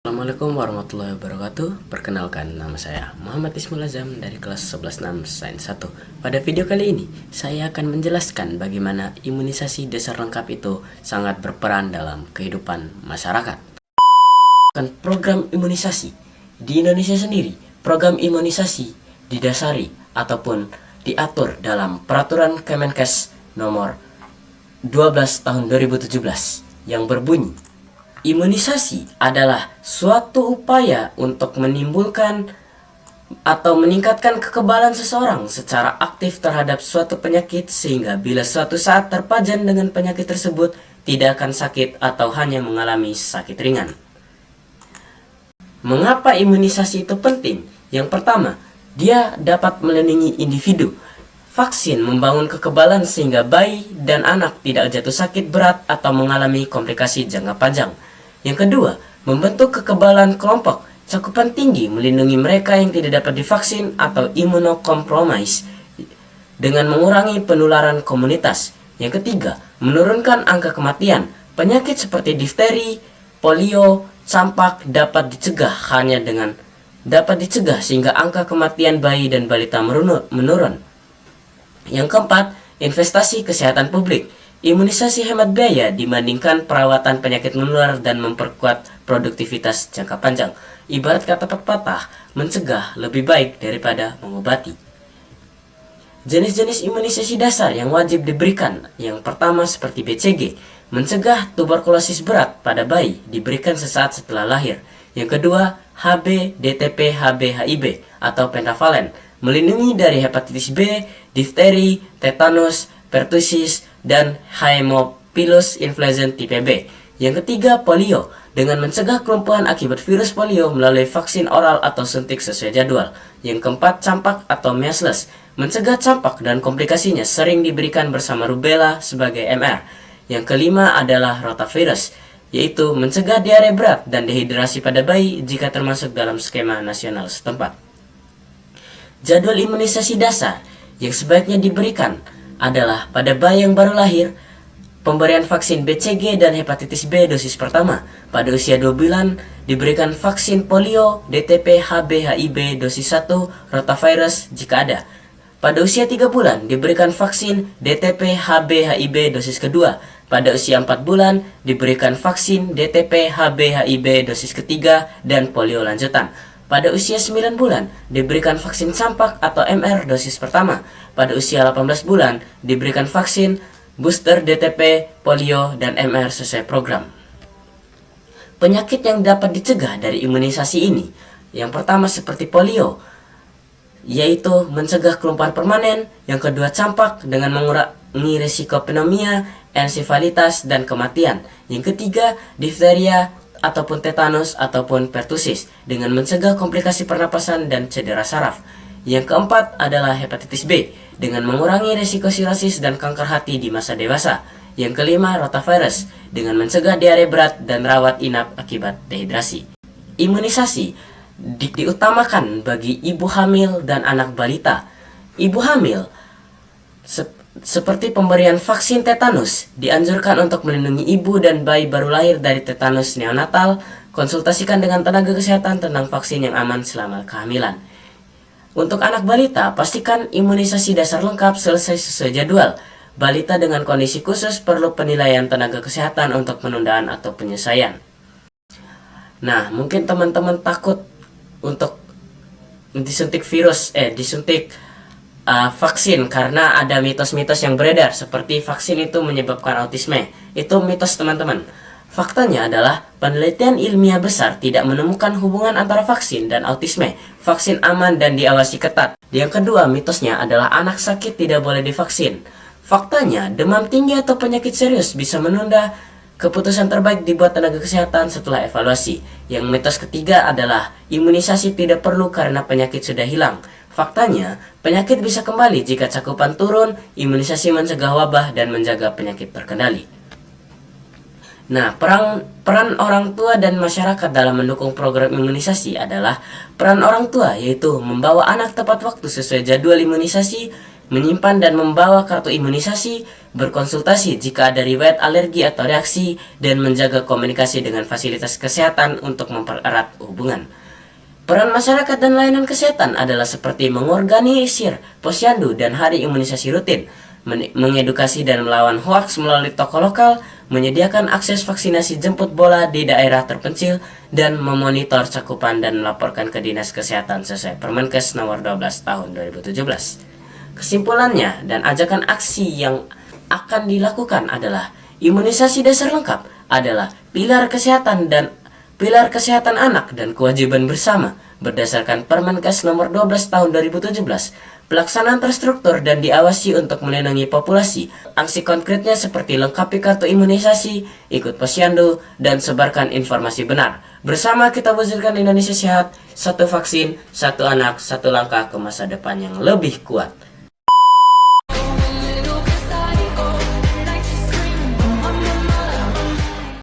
Assalamualaikum warahmatullahi wabarakatuh. Perkenalkan, nama saya Muhammad Ismail Azam dari kelas 11/6 Sains 1. Pada video kali ini, saya akan menjelaskan bagaimana imunisasi dasar lengkap itu sangat berperan dalam kehidupan masyarakat. Program imunisasi di Indonesia sendiri, program imunisasi didasari ataupun diatur dalam Peraturan Kemenkes nomor 12 tahun 2017 yang berbunyi, imunisasi adalah suatu upaya untuk menimbulkan atau meningkatkan kekebalan seseorang secara aktif terhadap suatu penyakit sehingga bila suatu saat terpajan dengan penyakit tersebut tidak akan sakit atau hanya mengalami sakit ringan. Mengapa imunisasi itu penting? Yang pertama, dia dapat melindungi individu. Vaksin membangun kekebalan sehingga bayi dan anak tidak jatuh sakit berat atau mengalami komplikasi jangka panjang. Yang kedua, membentuk kekebalan kelompok. Cakupan tinggi melindungi mereka yang tidak dapat divaksin atau imunokompromis dengan mengurangi penularan komunitas. Yang ketiga, menurunkan angka kematian. Penyakit seperti difteri, polio, campak dapat dicegah sehingga angka kematian bayi dan balita menurun. Yang keempat, investasi kesehatan publik. Imunisasi hemat biaya dibandingkan perawatan penyakit menular dan memperkuat produktivitas jangka panjang. Ibarat kata pepatah, mencegah lebih baik daripada mengobati. Jenis-jenis imunisasi dasar yang wajib diberikan. Yang pertama seperti BCG, mencegah tuberkulosis berat pada bayi, diberikan sesaat setelah lahir. Yang kedua, HB, DTP, HB, HIV atau pentavalen, melindungi dari hepatitis B, difteri, tetanus, pertusis, dan Haemophilus influenzae tipe B. Yang ketiga, polio, dengan mencegah kelumpuhan akibat virus polio melalui vaksin oral atau suntik sesuai jadwal. Yang keempat, campak atau measles, mencegah campak dan komplikasinya sering diberikan bersama rubella sebagai MR. Yang kelima adalah rotavirus, yaitu mencegah diare berat dan dehidrasi pada bayi jika termasuk dalam skema nasional setempat. Jadwal imunisasi dasar yang sebaiknya diberikan adalah pada bayi yang baru lahir, pemberian vaksin BCG dan hepatitis B dosis pertama. Pada usia 2 bulan diberikan vaksin polio, DTP, HB, HIV dosis 1, rotavirus jika ada. Pada usia 3 bulan diberikan vaksin DTP, HB, HIV dosis kedua. Pada usia 4 bulan diberikan vaksin DTP, HB, HIV dosis ketiga dan polio lanjutan. Pada usia 9 bulan diberikan vaksin campak atau MR dosis pertama. Pada usia 18 bulan diberikan vaksin booster DTP, polio, dan MR sesuai program. Penyakit yang dapat dicegah dari imunisasi ini, yang pertama seperti polio, yaitu mencegah kelumpuhan permanen. Yang kedua, campak dengan mengurangi risiko pneumonia, ensefalitas, dan kematian. Yang ketiga, difteria ataupun tetanus ataupun pertusis dengan mencegah komplikasi pernapasan dan cedera saraf. Yang keempat adalah hepatitis B dengan mengurangi risiko sirosis dan kanker hati di masa dewasa. Yang kelima, rotavirus dengan mencegah diare berat dan rawat inap akibat dehidrasi. Imunisasi diutamakan bagi ibu hamil dan anak balita. Ibu hamil seperti pemberian vaksin tetanus dianjurkan untuk melindungi ibu dan bayi baru lahir dari tetanus neonatal. Konsultasikan dengan tenaga kesehatan tentang vaksin yang aman selama kehamilan. Untuk anak balita, pastikan imunisasi dasar lengkap selesai sesuai jadwal. Balita dengan kondisi khusus perlu penilaian tenaga kesehatan untuk penundaan atau penyelesaian. Nah, mungkin teman-teman takut untuk disuntik vaksin karena ada mitos-mitos yang beredar seperti vaksin itu menyebabkan autisme. Itu mitos, teman-teman. Faktanya adalah penelitian ilmiah besar tidak menemukan hubungan antara vaksin dan autisme. Vaksin aman dan diawasi ketat. Yang kedua, mitosnya adalah anak sakit tidak boleh divaksin. Faktanya, demam tinggi atau penyakit serius bisa menunda. Keputusan terbaik dibuat tenaga kesehatan setelah evaluasi. Yang mitos ketiga adalah imunisasi tidak perlu karena penyakit sudah hilang. Faktanya, penyakit bisa kembali jika cakupan turun, imunisasi mencegah wabah dan menjaga penyakit terkendali. Nah, peran orang tua dan masyarakat dalam mendukung program imunisasi adalah peran orang tua, yaitu membawa anak tepat waktu sesuai jadwal imunisasi, menyimpan dan membawa kartu imunisasi, berkonsultasi jika ada riwayat alergi atau reaksi, dan menjaga komunikasi dengan fasilitas kesehatan untuk mempererat hubungan. Peran masyarakat dan layanan kesehatan adalah seperti mengorganisir posyandu dan hari imunisasi rutin, mengedukasi dan melawan hoaks melalui toko lokal, menyediakan akses vaksinasi jemput bola di daerah terpencil, dan memonitor cakupan dan melaporkan ke Dinas Kesehatan sesuai Permenkes nomor 12 tahun 2017. Kesimpulannya dan ajakan aksi yang akan dilakukan adalah imunisasi dasar lengkap adalah pilar kesehatan anak dan kewajiban bersama berdasarkan Permenkes nomor 12 tahun 2017. Pelaksanaan terstruktur dan diawasi untuk melindungi populasi. Aksi konkretnya seperti lengkapi kartu imunisasi, ikut posyandu, dan sebarkan informasi benar. Bersama kita wujudkan Indonesia sehat, satu vaksin, satu anak, satu langkah ke masa depan yang lebih kuat.